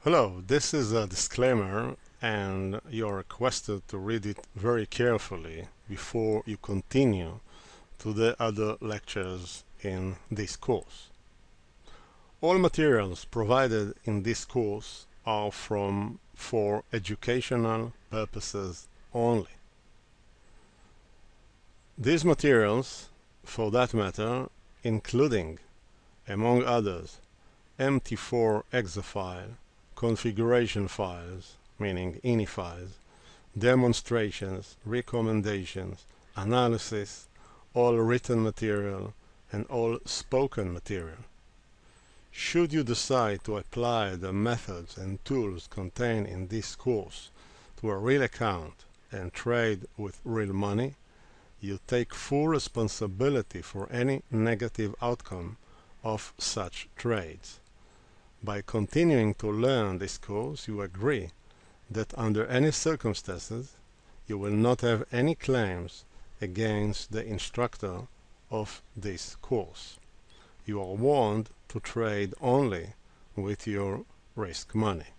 Hello, this is a disclaimer and you're requested to read it very carefully before you continue to the other lectures in this course. All materials provided in this course are for educational purposes only. These materials, for that matter, including, among others, MT4 exe file, configuration files, meaning ini files, demonstrations, recommendations, analysis, all written material, and all spoken material. Should you decide to apply the methods and tools contained in this course to a real account and trade with real money, you take full responsibility for any negative outcome of such trades. By continuing to learn this course, you agree that under any circumstances you will not have any claims against the instructor of this course. You are warned to trade only with your risk money.